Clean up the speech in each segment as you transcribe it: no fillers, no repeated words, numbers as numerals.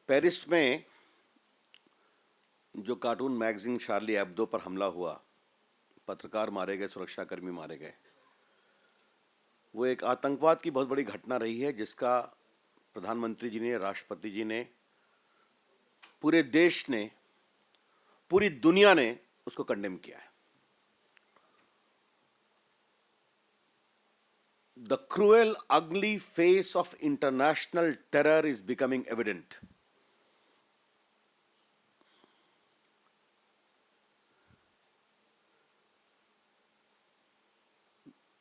Paris में जो cartoon magazine शार्ली Hebdo पर हमला हुआ, पत्रकार मारे गए, सुरक्षाकर्मी मारे गए, वो एक आतंकवाद की बहुत बड़ी घटना रही है जिसका प्रधानमंत्री जी ने, राष्ट्रपति जी ने, पूरे देश ने, पूरी दुनिया ने उसको कंडेम किया है। The cruel, ugly face of international terror is becoming evident.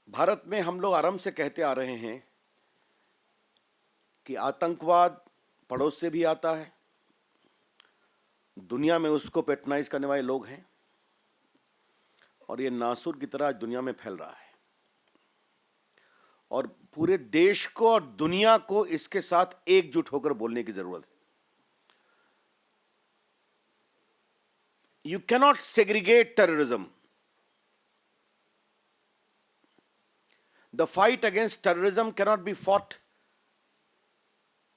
Bharat में हम लोग आरंभ से कहते आ रहे हैं कि आतंकवाद पड़ोस से भी आता है, दुनिया में उसको पेट्रोनाइज करने वाले लोग हैं और ये नासुर की तरह दुनिया में फैल रहा है और पूरे देश को और दुनिया को इसके साथ एकजुट होकर बोलने की जरूरत है। You cannot segregate terrorism. The fight against terrorism cannot be fought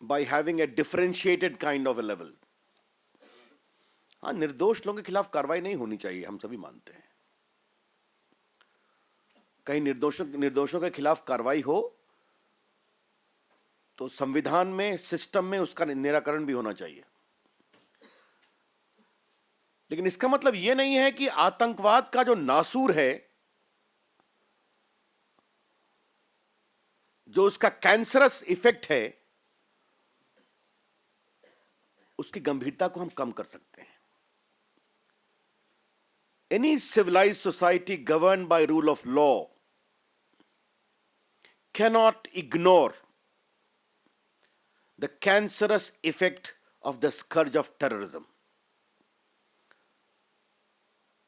by having a differentiated kind of a level. हाँ, निर्दोष लोगों के खिलाफ कार्रवाई नहीं होनी चाहिए, हम सभी मानते हैं। कहीं निर्दोषों के खिलाफ कार्रवाई हो तो संविधान में, सिस्टम में उसका निराकरण भी होना चाहिए। लेकिन इसका मतलब यह नहीं है कि आतंकवाद का जो नासूर है, जो उसका कैंसरस इफेक्ट है, उसकी गंभीरता को हम कम कर सकते हैं। Any civilised society governed by rule of law cannot ignore the cancerous effect of the scourge of terrorism.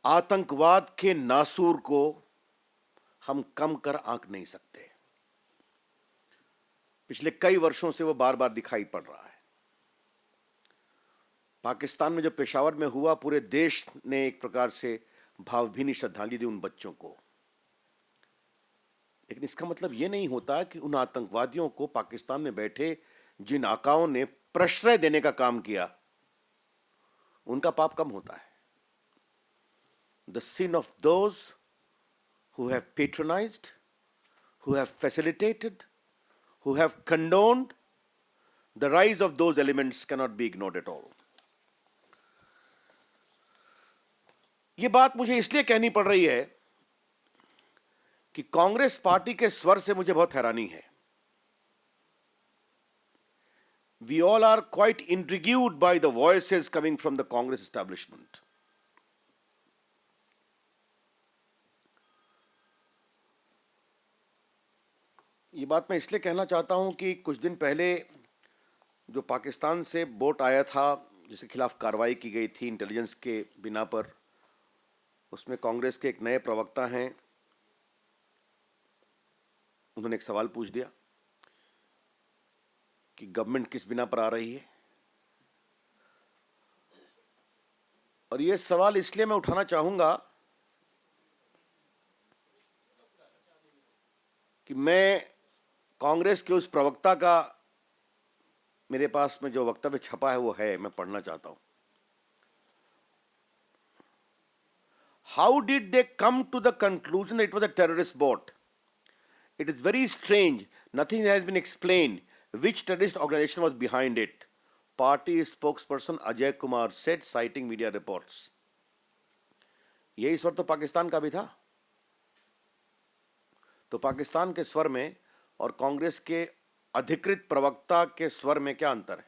आतंकवाद के नासूर को हम कम कर आंक नहीं सकते। पिछले कई वर्षों से वो बार बार दिखाई पड़ रहा है। पाकिस्तान में जो पेशावर में हुआ, पूरे देश ने एक प्रकार से भावभीनी श्रद्धांजलि दी उन बच्चों को। लेकिन इसका मतलब यह नहीं होता कि उन आतंकवादियों को पाकिस्तान में बैठे जिन आकाओं ने प्रश्रय देने का काम किया, उनका पाप कम होता है। The sin of those who have patronised, who have facilitated, who have condoned the rise of those elements cannot be ignored at all. ये बात मुझे इसलिए कहनी पड़ रही है कि कांग्रेस पार्टी के स्वर से मुझे बहुत हैरानी है। We all are quite intrigued by the voices coming from the Congress establishment. ये बात मैं इसलिए कहना चाहता हूं कि कुछ दिन पहले जो पाकिस्तान से बोट आया था जिसके खिलाफ कार्रवाई की गई थी इंटेलिजेंस के बिना पर, उसमें कांग्रेस के एक नए प्रवक्ता हैं, उन्होंने एक सवाल पूछ दिया कि गवर्नमेंट किस बिना पर आ रही है। और ये सवाल इसलिए मैं उठाना चाहूंगा कि मैं कांग्रेस के उस प्रवक्ता का, मेरे पास में जो वक्तव्य छपा है वो है, मैं पढ़ना चाहता हूं। How did they come to the conclusion it was a terrorist boat? It is very strange, nothing has been explained which terrorist organisation was behind it, party spokesperson Ajay Kumar said citing media reports. यही स्वर तो पाकिस्तान का भी था। तो पाकिस्तान के स्वर में और कांग्रेस के अधिकृत प्रवक्ता के स्वर में क्या अंतर है?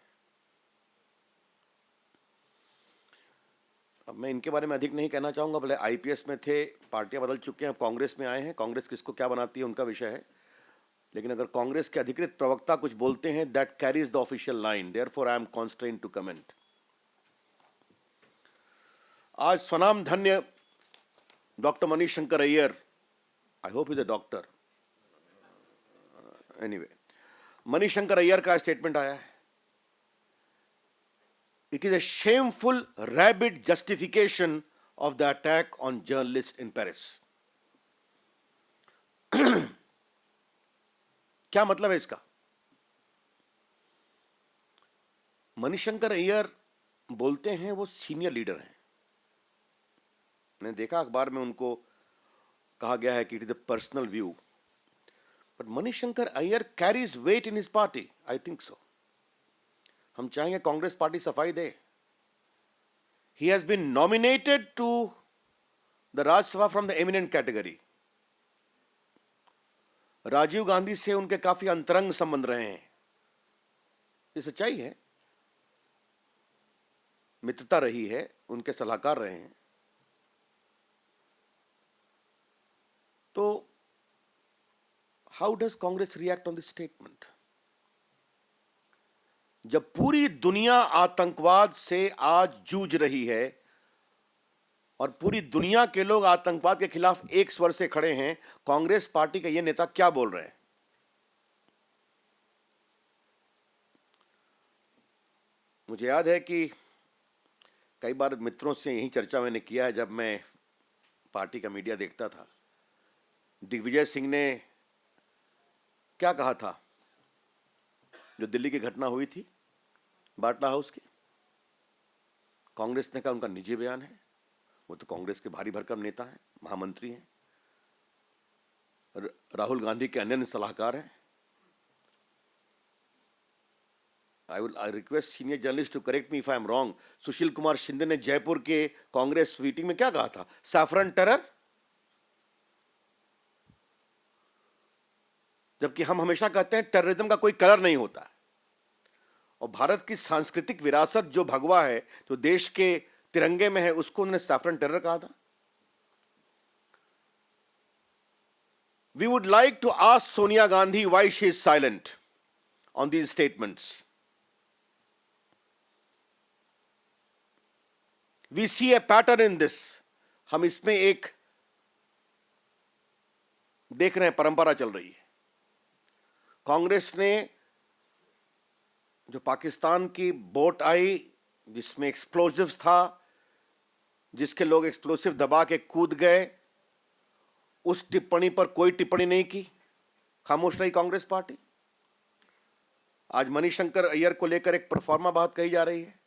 अब मैं इनके बारे में अधिक नहीं कहना चाहूंगा। भले आईपीएस में थे, पार्टियां बदल चुके हैं, अब कांग्रेस में आए हैं, कांग्रेस किसको क्या बनाती है उनका विषय है। लेकिन अगर कांग्रेस के अधिकृत प्रवक्ता कुछ बोलते हैं, that carries the official line, therefore I am constrained to comment. आज स्वनाम धन्य doctor Mani Shankar Aiyar, I hope is a doctor, anyway, Mani Shankar Aiyar का स्टेटमेंट आया है। It is a shameful rabid justification of the attack on journalist in Paris. क्या मतलब है इसका? मणिशंकर अय्यर बोलते हैं वो सीनियर लीडर हैं। मैंने देखा अखबार में उनको कहा गया है कि it is the personal view, but Manishankar Aiyar carries weight in his party, I think so. हम चाहेंगे कांग्रेस पार्टी सफाई दे। He has been nominated to the Rajya Sabha from the eminent category. Rajiv Gandhi से उनके काफी अंतरंग संबंध रहे हैं, ये सच्चाई है, मित्रता रही है, उनके सलाहकार रहे हैं। तो how does Congress react on this statement? जब पूरी दुनिया आतंकवाद से आज जूझ रही है और पूरी दुनिया के लोग आतंकवाद के खिलाफ एक स्वर से खड़े हैं, कांग्रेस पार्टी के ये नेता क्या बोल रहे हैं? मुझे याद है कि कई बार मित्रों से यही चर्चा मैंने किया है जब मैं पार्टी का मीडिया देखता था। दिग्विजय सिंह ने क्या कहा था जो दिल्ली की घटना हुई थी बाटला हाउस की? कांग्रेस ने कहा उनका निजी बयान है, वो तो कांग्रेस के भारी भरकम नेता हैं, महामंत्री हैं, राहुल गांधी के अन्य सलाहकार हैं। I request senior journalists to correct me if I am wrong. Sushil Kumar Shinde ने जयपुर के कांग्रेस मीटिंग में क्या कहा था? Saffron terror. जबकि हम हमेशा कहते हैं टेररिज्म का कोई कलर नहीं होता, और भारत की सांस्कृतिक विरासत जो भगवा है, जो देश के तिरंगे में है, उसको उन्होंने सैफरन टेरर कहा था। We would like to ask Sonia Gandhi why she is silent on these statements. We see a pattern in this. हम इसमें एक देख रहे हैं, परंपरा चल रही है। कांग्रेस ने जो पाकिस्तान की बोट आई जिसमें एक्सप्लोजिव्स था, जिसके लोग एक्सप्लोसिव दबा के कूद गए, उस टिप्पणी पर कोई टिप्पणी नहीं की, खामोश रही कांग्रेस पार्टी। आज मणिशंकर अय्यर को लेकर एक प्रोफार्मा बात कही जा रही है।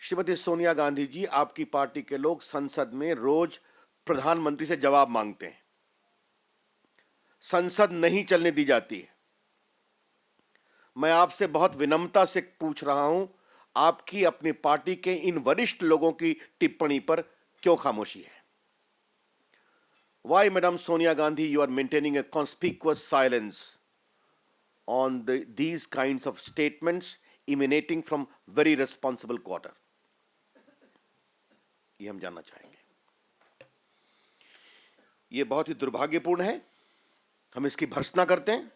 श्रीमती सोनिया गांधी जी, आपकी पार्टी के लोग संसद में रोज प्रधानमंत्री से जवाब मांगते हैं, संसद नहीं चलने दी जाती है। मैं आपसे बहुत विनम्रता से पूछ रहा हूं, आपकी अपनी पार्टी के इन वरिष्ठ लोगों की टिप्पणी पर क्यों खामोशी है? Why, Madam Sonia Gandhi, you are maintaining a conspicuous silence on these kinds of statements emanating from very responsible quarter? ये हम जानना चाहेंगे। ये बहुत ही दुर्भाग्यपूर्ण है, हम इसकी भर्त्सना करते हैं।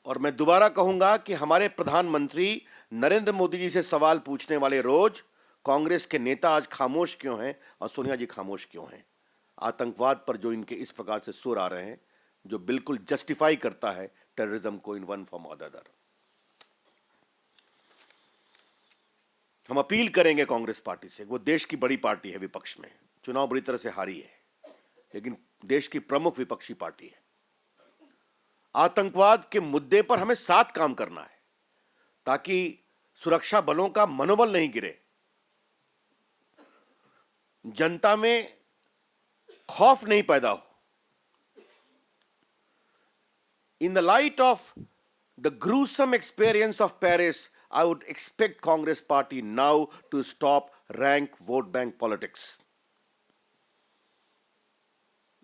और मैं दोबारा कहूंगा कि हमारे प्रधानमंत्री नरेंद्र मोदी जी से सवाल पूछने वाले रोज कांग्रेस के नेता आज खामोश क्यों हैं और सोनिया जी खामोश क्यों हैं? आतंकवाद पर जो इनके इस प्रकार से सुर आ रहे हैं, जो बिल्कुल जस्टिफाई करता है टेररिज्म को इन वन फॉर्म और अदर। हम अपील करेंगे कांग्रेस पार्टी से, वो देश की बड़ी पार्टी है, विपक्ष में चुनाव बुरी तरह से हारी है, लेकिन देश की प्रमुख विपक्षी पार्टी है। आतंकवाद के मुद्दे पर हमें साथ काम करना है ताकि सुरक्षा बलों का मनोबल नहीं गिरे, जनता में खौफ नहीं पैदा हो। In the light of the gruesome experience of Paris, I would expect Congress party now to stop rank vote bank politics.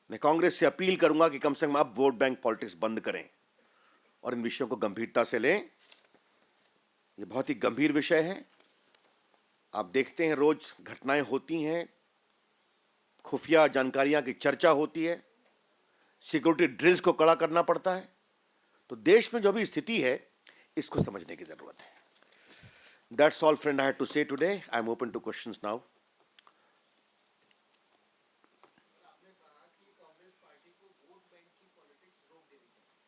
मैं कांग्रेस से अपील करूंगा कि कम से कम अब वोट बैंक पॉलिटिक्स बंद करें और इन विषयों को गंभीरता से लें। ये बहुत ही गंभीर विषय है। आप देखते हैं रोज घटनाएं होती हैं, खुफिया जानकारियां की चर्चा होती है, सिक्योरिटी ड्रिल्स को कड़ा करना पड़ता है। तो देश में जो भी स्थिति है, इसको समझने की जरूरत है। That's all, friend, I had to say today. I'm open to questions now. आपने कहा कि कांग्रेस पार्टी को वोट बैंक की पॉलिटिक्स रोक देनी चाहिए।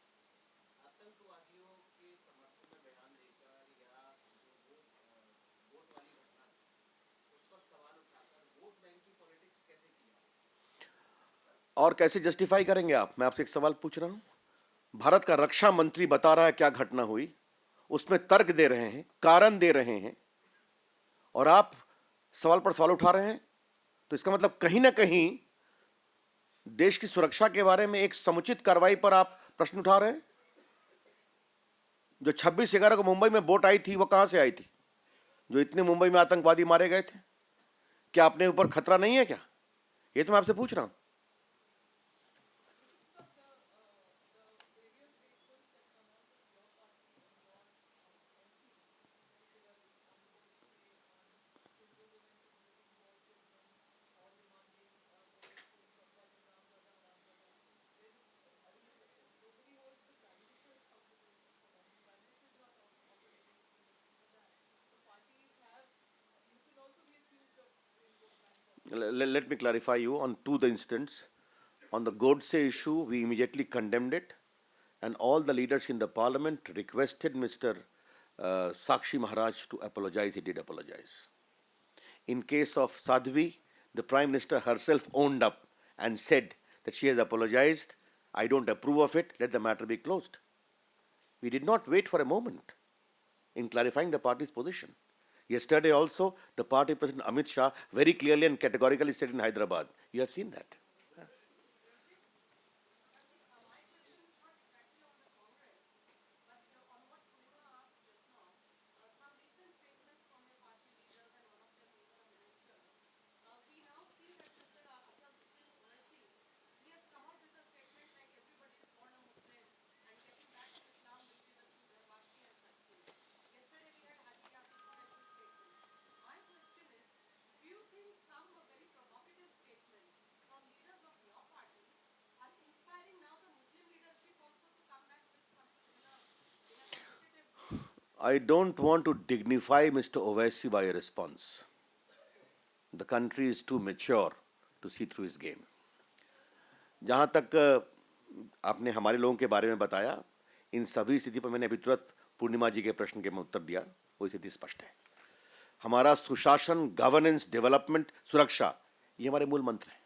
आतंकवादियों के समर्थन में बयान देकर या वोट वाली घटना उस पर सवाल उठाकर वोट बैंक की पॉलिटिक्स कैसे की? और कैसे जस्टिफाई करेंगे आप? मैं आपसे एक सवाल पूछ रहा हूं। भारत का रक्षा मंत्री बता रहा है क्या घटना हुई, उसमें तर्क दे रहे हैं, कारण दे रहे हैं, और आप सवाल पर सवाल उठा रहे हैं, तो इसका मतलब कहीं ना कहीं देश की सुरक्षा के बारे में एक समुचित कार्रवाई पर आप प्रश्न उठा रहे हैं। जो 26/11 को मुंबई में बोट आई थी वो कहां से आई थी? जो इतने मुंबई में आतंकवादी मारे गए थे, क्या अपने ऊपर खतरा नहीं है क्या? ये तो मैं आपसे पूछ रहा हूं। Let me clarify you on two the incidents. On the Godse issue, we immediately condemned it, and all the leaders in the parliament requested Mr. Sakshi Maharaj to apologize. He did apologize. In case of Sadhvi, the Prime Minister herself owned up and said that she has apologized. I don't approve of it. Let the matter be closed. We did not wait for a moment in clarifying the party's position. Yesterday also, the party president Amit Shah very clearly and categorically said in Hyderabad. You have seen that. I don't want to dignify Mr. Owaisi by a response. The country is too mature to see through his game. जहाँ तक आपने हमारे लोगों के बारे में बताया, इन सभी स्थिति पर मैंने अभी तुरंत पूर्णिमा जी के प्रश्न के में उत्तर दिया, वो स्थिति स्पष्ट है। हमारा सुशासन, गवर्नेंस, डेवलपमेंट, सुरक्षा, ये हमारे मूल मंत्र हैं।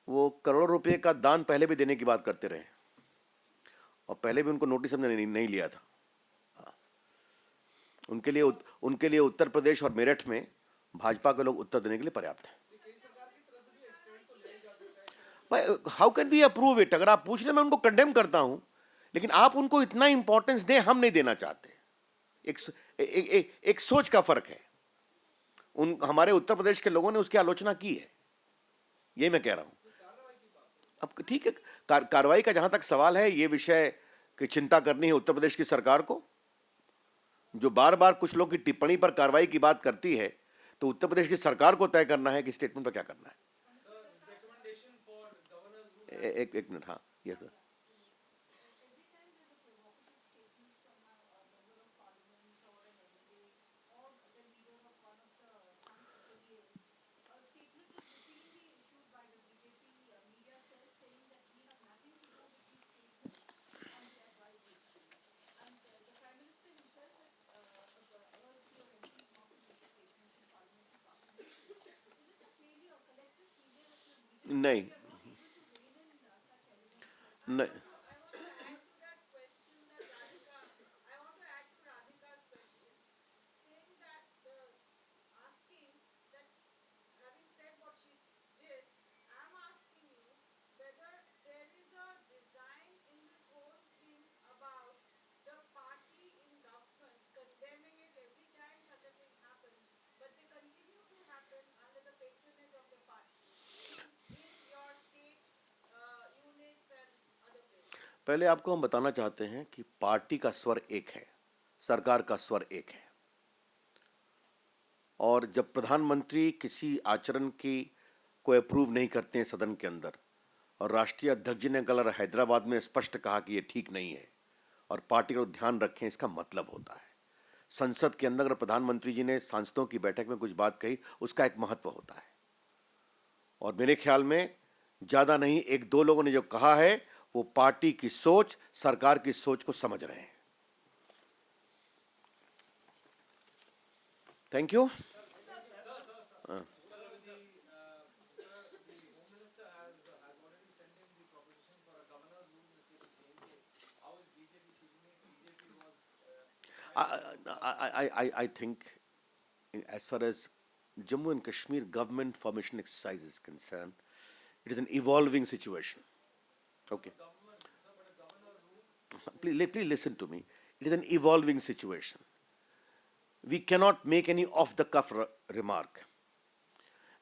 वो करोड़ों रुपए का दान पहले भी देने की बात करते रहे, और पहले भी उनको नोटिस हमने नहीं लिया था। उनके लिए उत्तर प्रदेश और मेरठ में भाजपा के लोग उत्तर देने के लिए पर्याप्त है। How can we approve it? अगर आप पूछ रहे, मैं उनको कंडेम करता हूं, लेकिन आप उनको इतना इंपॉर्टेंस दें, हम नहीं देना चाहते। एक सोच का फर्क है। हमारे उत्तर प्रदेश के लोगों ने उसकी आलोचना की है, ये मैं कह रहा हूं। अब ठीक है, कार्रवाई का जहां तक सवाल है, ये विषय की चिंता करनी है उत्तर प्रदेश की सरकार को, जो बार बार कुछ लोग की टिप्पणी पर कार्रवाई की बात करती है, तो उत्तर प्रदेश की सरकार को तय करना है कि स्टेटमेंट पर क्या करना है। एक मिनट, हाँ, यस सर। नहीं, नहीं, पहले आपको हम बताना चाहते हैं कि पार्टी का स्वर एक है, सरकार का स्वर एक है, और जब प्रधानमंत्री किसी आचरण की को अप्रूव नहीं करते हैं सदन के अंदर, और राष्ट्रीय अध्यक्ष जी ने कल हैदराबाद में स्पष्ट कहा कि ये ठीक नहीं है और पार्टी को ध्यान रखें, इसका मतलब होता है संसद के अंदर अगर प्रधानमंत्री जी ने सांसदों की बैठक में कुछ बात कही, उसका एक महत्व होता है। और मेरे ख्याल में ज़्यादा नहीं, एक दो लोगों ने जो कहा है वो पार्टी की सोच, सरकार की सोच को समझ रहे हैं। Thank you. I think, as far as Jammu and Kashmir government formation exercise is concerned, it is an evolving situation. Okay. Please listen to me. It is an evolving situation. We cannot make any off the cuff remark.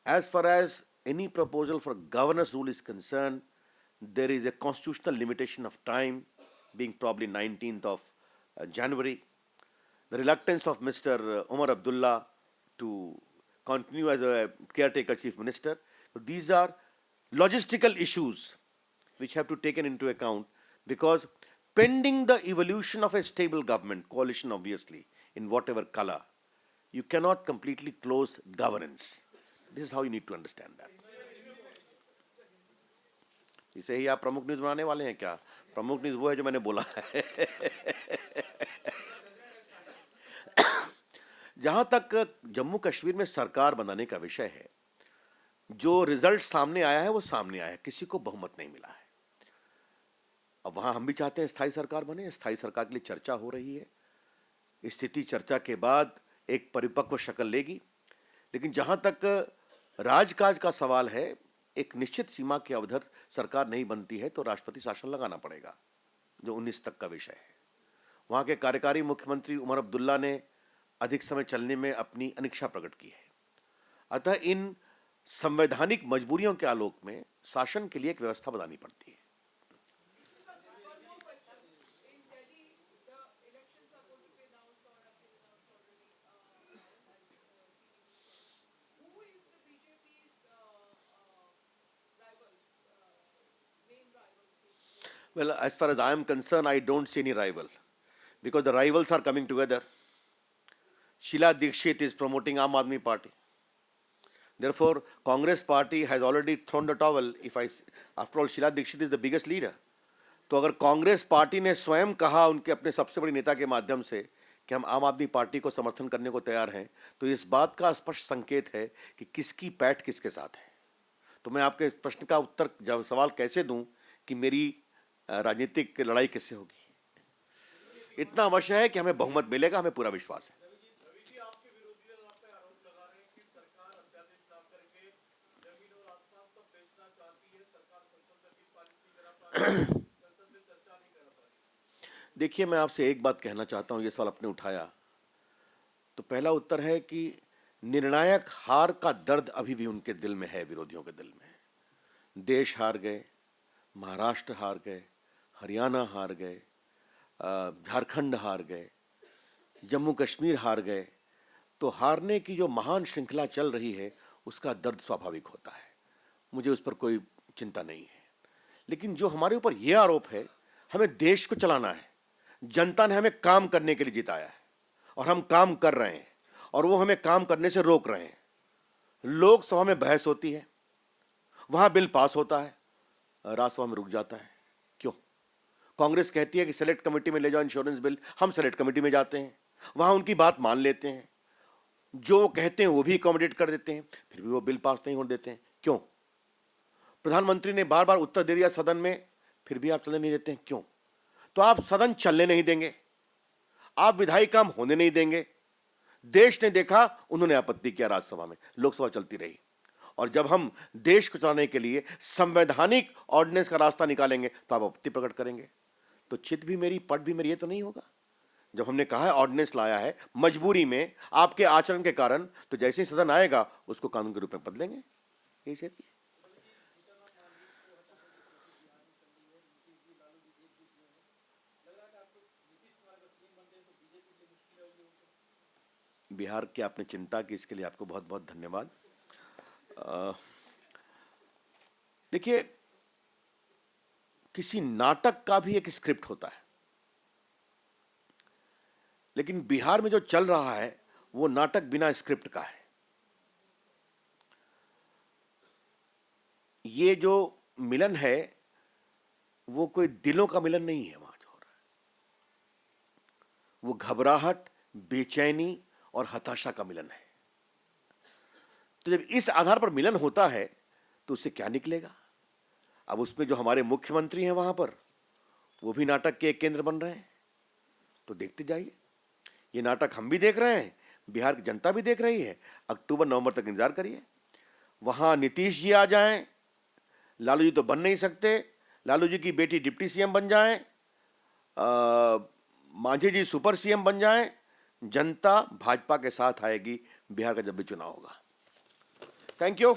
As far as any proposal for governance rule is concerned, there is a constitutional limitation of time, being probably 19th of January. The reluctance of Mr. Omar Abdullah to continue as a caretaker chief minister. So these are logistical issues which have to be taken into account, because pending the evolution of a stable government, coalition obviously, in whatever color, you cannot completely close governance. This is how you need to understand that. इसे ही आप प्रमुख news बनाने वाले हैं क्या? प्रमुख news वो है जो मैंने बोला है। जहां तक जम्मू कश्मीर में सरकार बनाने का विषय है, जो रिजल्ट सामने आया है वो सामने आया है, किसी को बहुमत नहीं मिला है। अब वहां हम भी चाहते हैं स्थायी सरकार बने, स्थायी सरकार के लिए चर्चा हो रही है। स्थिति चर्चा के बाद एक परिपक्व शक्ल लेगी, लेकिन जहां तक राजकाज का सवाल है, एक निश्चित सीमा के अवधि सरकार नहीं बनती है तो राष्ट्रपति शासन लगाना पड़ेगा, जो 19 तक का विषय है। वहां के कार्यकारी मुख्यमंत्री उमर अब्दुल्ला ने अधिक समय चलने में अपनी अनिच्छा प्रकट की है। अतः इन संवैधानिक मजबूरियों के आलोक में शासन के लिए एक व्यवस्था बनानी पड़ती है। Well, as far as I am concerned, I don't see any rival, because the rivals are coming together. Sheila Dikshit is promoting Aam Aadmi Party. Therefore, Congress Party has already thrown the towel. After all, Sheila Dikshit is the biggest leader. तो अगर Congress party ने स्वयं कहा उनके अपने सबसे बड़ी नेता के माध्यम से कि हम आम आदमी पार्टी को समर्थन करने को तैयार हैं, तो इस बात का स्पष्ट संकेत है कि किसकी पैठ किसके साथ है। तो मैं आपके प्रश्न का उत्तर जब सवाल कैसे दूं कि मेरी राजनीतिक लड़ाई किससे होगी। इतना अवश्य है कि हमें बहुमत मिलेगा, हमें पूरा विश्वास है। देखिए, मैं आपसे एक बात कहना चाहता हूं, ये सवाल आपने उठाया तो पहला उत्तर है कि निर्णायक हार का दर्द अभी भी उनके दिल में है, विरोधियों के दिल में। देश हार गए, महाराष्ट्र हार गए, हरियाणा हार गए, झारखंड हार गए, जम्मू कश्मीर हार गए, तो हारने की जो महान श्रृंखला चल रही है उसका दर्द स्वाभाविक होता है। मुझे उस पर कोई चिंता नहीं है। लेकिन जो हमारे ऊपर यह आरोप है, हमें देश को चलाना है, जनता ने हमें काम करने के लिए जिताया है और हम काम कर रहे हैं, और वो हमें काम करने से रोक रहे हैं। लोकसभा में बहस होती है, वहां बिल पास होता है, राज्यसभा में रुक जाता है। क्यों? कांग्रेस कहती है कि सेलेक्ट कमेटी में ले जाओ इंश्योरेंस बिल, हम सेलेक्ट कमेटी में जाते हैं, वहां उनकी बात मान लेते हैं, जो कहते हैं वो भी अकोमोडेट कर देते हैं, फिर भी वो बिल पास नहीं होने देते हैं। क्यों? प्रधानमंत्री ने बार बार उत्तर दे दिया सदन में, फिर भी आप चलने नहीं देते हैं। क्यों? तो आप सदन चलने नहीं देंगे, आप विधायी काम होने नहीं देंगे। देश ने देखा, उन्होंने आपत्ति किया राज्यसभा में, लोकसभा चलती रही। और जब हम देश को चलाने के लिए संवैधानिक ऑर्डिनेंस का रास्ता निकालेंगे तो आप आपत्ति प्रकट करेंगे। तो चित भी मेरी, पट भी मेरी, ये तो नहीं होगा। जब हमने कहा है ऑर्डिनेंस लाया है मजबूरी में, आपके आचरण के कारण, तो जैसे ही सदन आएगा उसको कानून के रूप में बदलेंगे। यही से बिहार की आपने चिंता की, इसके लिए आपको बहुत बहुत धन्यवाद। देखिए, किसी नाटक का भी एक स्क्रिप्ट होता है, लेकिन बिहार में जो चल रहा है वो नाटक बिना स्क्रिप्ट का है। ये जो मिलन है वो कोई दिलों का मिलन नहीं है। वहां जो हो रहा है वो घबराहट, बेचैनी और हताशा का मिलन है। तो जब इस आधार पर मिलन होता है तो उससे क्या निकलेगा? अब उसमें जो हमारे मुख्यमंत्री हैं वहां पर, वो भी नाटक के एक केंद्र बन रहे हैं। तो देखते जाइए, ये नाटक हम भी देख रहे हैं, बिहार की जनता भी देख रही है। अक्टूबर नवंबर तक इंतजार करिए, वहां नीतीश जी आ जाएं, लालू जी तो बन नहीं सकते, लालू जी की बेटी डिप्टी सीएम बन जाएं, मांझी जी सुपर सीएम बन जाएं, जनता भाजपा के साथ आएगी बिहार का जब भी चुनाव होगा। Thank you.